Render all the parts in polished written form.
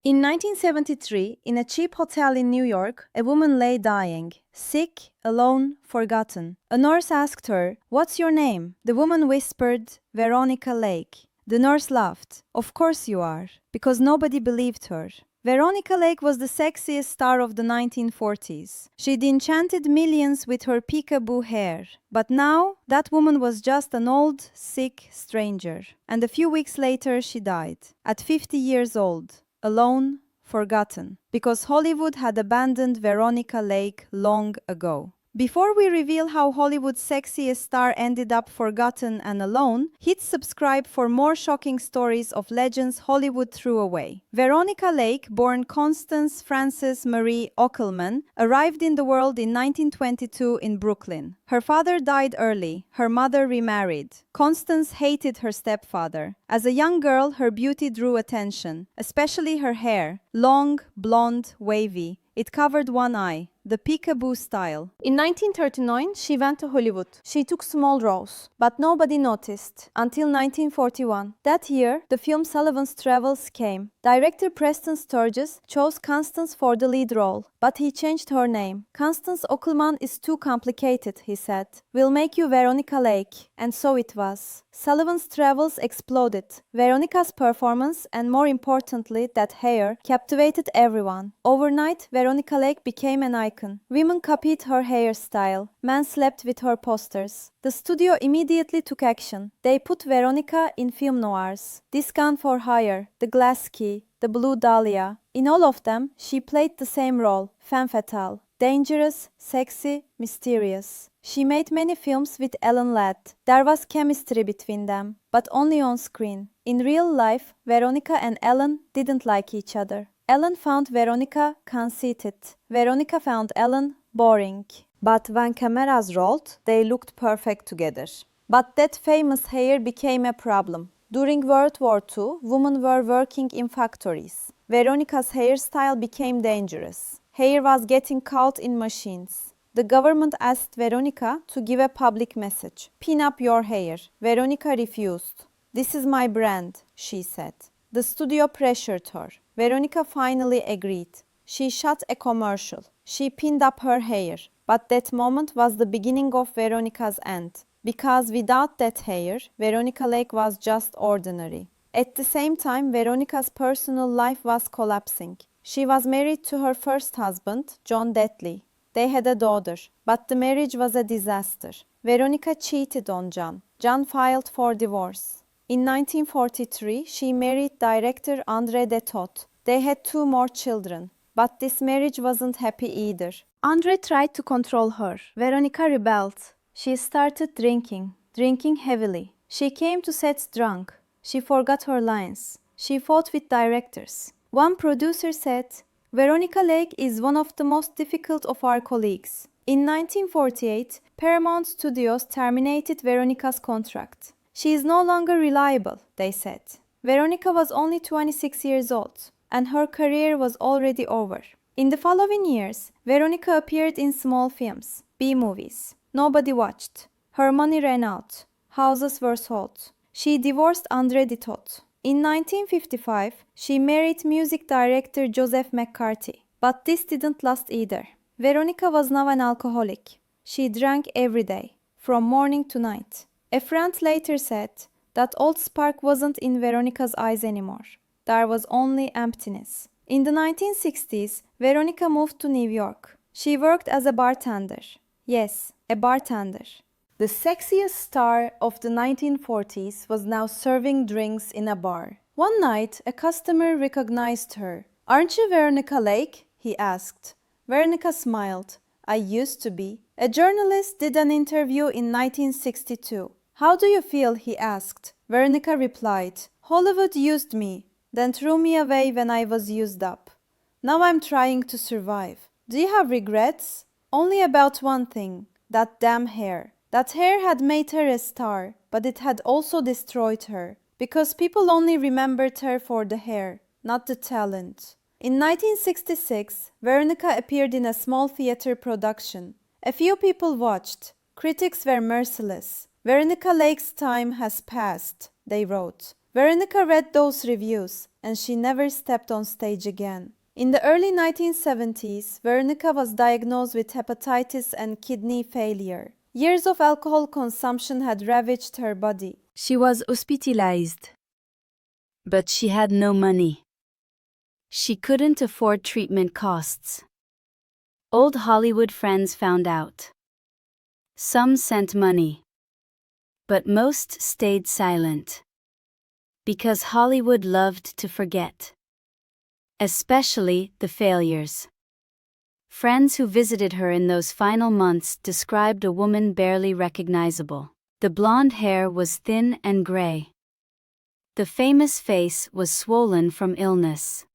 In 1973, in a cheap hotel in New York, a woman lay dying, sick, alone, forgotten. A nurse asked her, "What's your name?" The woman whispered, "Veronica Lake." The nurse laughed. "Of course you are," because nobody believed her. Veronica Lake was the sexiest star of the 1940s. She'd enchanted millions with her peekaboo hair. But now, that woman was just an old, sick stranger. And a few weeks later, she died. At 50 years old. Alone, forgotten, because Hollywood had abandoned Veronica Lake long ago. Before we reveal how Hollywood's sexiest star ended up forgotten and alone, hit subscribe for more shocking stories of legends Hollywood threw away. Veronica Lake, born Constance Frances Marie Ockelman, arrived in the world in 1922 in Brooklyn. Her father died early. Her mother remarried. Constance hated her stepfather. As a young girl, her beauty drew attention, especially her hair, long, blonde, wavy. It covered one eye, the peekaboo style. In 1939, she went to Hollywood. She took small roles, but nobody noticed until 1941. That year, the film Sullivan's Travels came. Director Preston Sturges chose Constance for the lead role, but he changed her name. "Constance Ockelman is too complicated," he said. "We'll make you Veronica Lake." And so it was. Sullivan's Travels exploded. Veronica's performance, and more importantly, that hair, captivated everyone. Overnight, Veronica Lake became an icon. Women copied her hairstyle. Men slept with her posters. The studio immediately took action. They put Veronica in film noirs. Discount for Hire, The Glass Key, The Blue Dahlia. In all of them, she played the same role, femme fatale. Dangerous, sexy, mysterious. She made many films with Ellen Ladd. There was chemistry between them, but only on screen. In real life, Veronica and Ellen didn't like each other. Ellen found Veronica conceited. Veronica found Ellen boring. But when cameras rolled, they looked perfect together. But that famous hair became a problem. During World War II, women were working in factories. Veronica's hairstyle became dangerous. Hair was getting caught in machines. The government asked Veronica to give a public message. "Pin up your hair." Veronica refused. "This is my brand," she said. The studio pressured her. Veronica finally agreed. She shot a commercial. She pinned up her hair. But that moment was the beginning of Veronica's end. Because without that hair, Veronica Lake was just ordinary. At the same time, Veronica's personal life was collapsing. She was married to her first husband, John Detley. They had a daughter, but the marriage was a disaster. Veronica cheated on John. John filed for divorce. In 1943, she married director André de Toth. They had 2 more children, but this marriage wasn't happy either. André tried to control her. Veronica rebelled. She started drinking heavily. She came to sets drunk. She forgot her lines. She fought with directors. One producer said, "Veronica Lake is one of the most difficult of our colleagues." In 1948, Paramount Studios terminated Veronica's contract. "She is no longer reliable," they said. Veronica was only 26 years old, and her career was already over. In the following years, Veronica appeared in small films, B-movies. Nobody watched. Her money ran out. Houses were sold. She divorced André de Toth. In 1955, she married music director Joseph McCarthy. But this didn't last either. Veronica was now an alcoholic. She drank every day, from morning to night. A friend later said that old spark wasn't in Veronica's eyes anymore. There was only emptiness. In the 1960s, Veronica moved to New York. She worked as a bartender. Yes, a bartender. The sexiest star of the 1940s was now serving drinks in a bar. One night, a customer recognized her. "Aren't you Veronica Lake?" he asked. Veronica smiled. "I used to be." A journalist did an interview in 1962. "How do you feel?" he asked. Veronica replied, "Hollywood used me, then threw me away when I was used up. Now I'm trying to survive." "Do you have regrets?" "Only about one thing, that damn hair." That hair had made her a star, but it had also destroyed her, because people only remembered her for the hair, not the talent. In 1966, Veronica appeared in a small theater production. A few people watched. Critics were merciless. "Veronica Lake's time has passed," they wrote. Veronica read those reviews. and she never stepped on stage again. In the early 1970s, Veronica was diagnosed with hepatitis and kidney failure. Years of alcohol consumption had ravaged her body. She was hospitalized, but she had no money. She couldn't afford treatment costs. Old Hollywood friends found out. Some sent money, but most stayed silent. Because Hollywood loved to forget. Especially the failures. Friends who visited her in those final months described a woman barely recognizable. The blonde hair was thin and gray. The famous face was swollen from illness.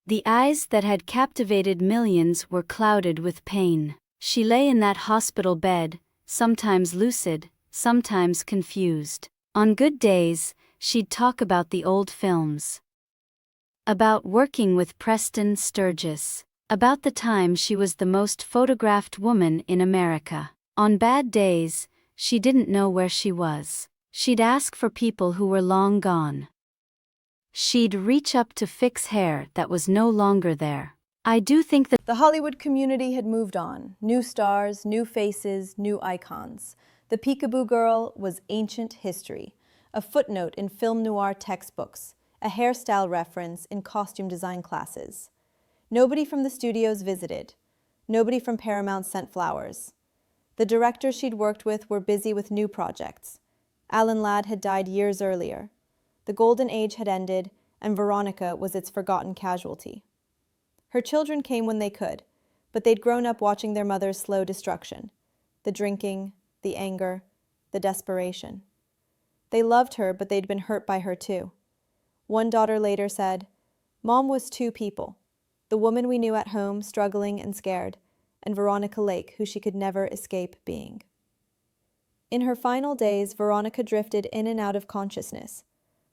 The eyes that had captivated millions were clouded with pain. She lay in that hospital bed, sometimes lucid, sometimes confused. On good days, she'd talk about the old films. About working with Preston Sturgis. About the time she was the most photographed woman in America. On bad days, she didn't know where she was. She'd ask for people who were long gone. She'd reach up to fix hair that was no longer there. I do think that the Hollywood community had moved on. New stars, new faces, new icons. The Peekaboo Girl was ancient history, a footnote in film noir textbooks, a hairstyle reference in costume design classes. Nobody from the studios visited. Nobody from Paramount sent flowers. The directors she'd worked with were busy with new projects. Alan Ladd had died years earlier. The golden age had ended, and Veronica was its forgotten casualty. Her children came when they could, but they'd grown up watching their mother's slow destruction. The drinking, the anger, the desperation. They loved her, but they'd been hurt by her too. One daughter later said, "Mom was two people. The woman we knew at home, struggling and scared, and Veronica Lake, who she could never escape being." In her final days, Veronica drifted in and out of consciousness.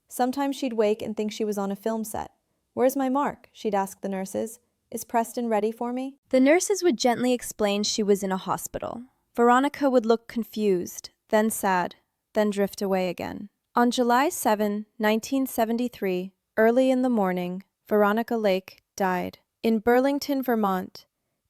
Sometimes she'd wake and think she was on a film set. "Where's my mark?" she'd ask the nurses. "Is Preston ready for me?" The nurses would gently explain she was in a hospital. Veronica would look confused, then sad, then drift away again. On July 7, 1973, early in the morning, Veronica Lake died. In Burlington, Vermont,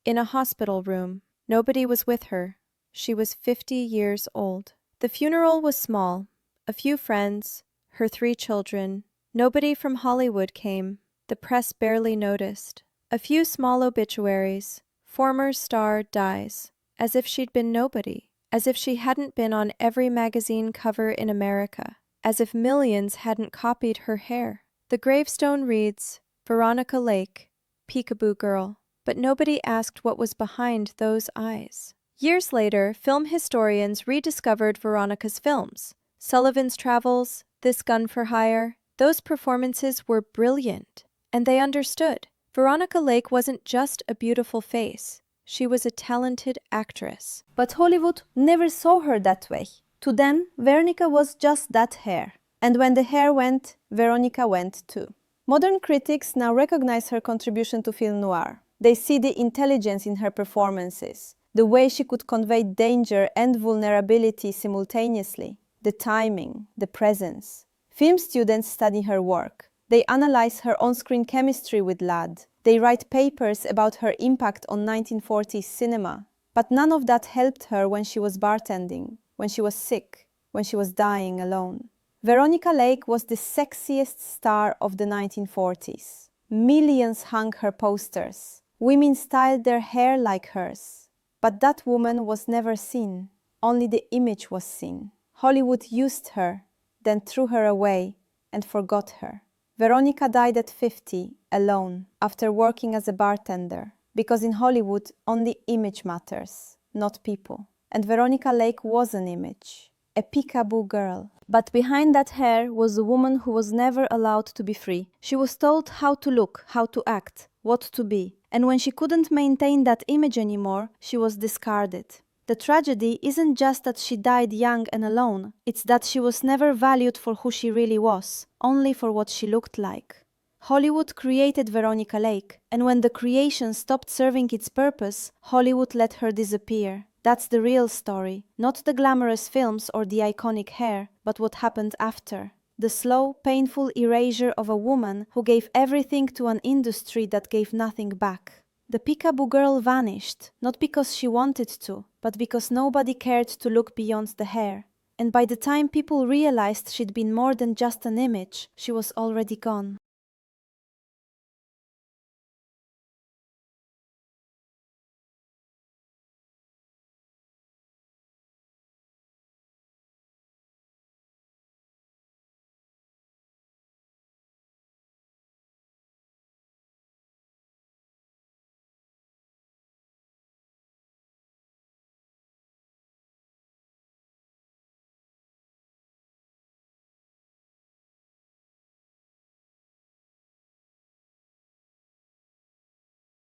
in a hospital room. Nobody was with her. She was 50 years old. The funeral was small. A few friends, her 3 children. Nobody from Hollywood came. The press barely noticed. A few small obituaries. Former star dies. As if she'd been nobody. As if she hadn't been on every magazine cover in America. As if millions hadn't copied her hair. The gravestone reads, Veronica Lake, Peekaboo Girl. But nobody asked what was behind those eyes. Years later, film historians rediscovered Veronica's films. Sullivan's Travels, This Gun for Hire. Those performances were brilliant. And they understood. Veronica Lake wasn't just a beautiful face. She was a talented actress. But Hollywood never saw her that way. To them, Veronica was just that hair. And when the hair went, Veronica went too. Modern critics now recognize her contribution to film noir. They see the intelligence in her performances, the way she could convey danger and vulnerability simultaneously, the timing, the presence. Film students study her work. They analyze her on-screen chemistry with Ladd. They write papers about her impact on 1940s cinema. But none of that helped her when she was bartending, when she was sick, when she was dying alone. Veronica Lake was the sexiest star of the 1940s. Millions hung her posters. Women styled their hair like hers. But that woman was never seen. Only the image was seen. Hollywood used her, then threw her away and forgot her. Veronica died at 50, alone, after working as a bartender. Because in Hollywood, only image matters, not people. And Veronica Lake was an image. A peekaboo girl. But behind that hair was a woman who was never allowed to be free. She was told how to look, how to act, what to be. And when she couldn't maintain that image anymore, she was discarded. The tragedy isn't just that she died young and alone. It's that she was never valued for who she really was, only for what she looked like. Hollywood created Veronica Lake, and when the creation stopped serving its purpose, Hollywood let her disappear. That's the real story, not the glamorous films or the iconic hair, but what happened after. The slow, painful erasure of a woman who gave everything to an industry that gave nothing back. The peekaboo girl vanished, not because she wanted to, but because nobody cared to look beyond the hair. And by the time people realized she'd been more than just an image, she was already gone.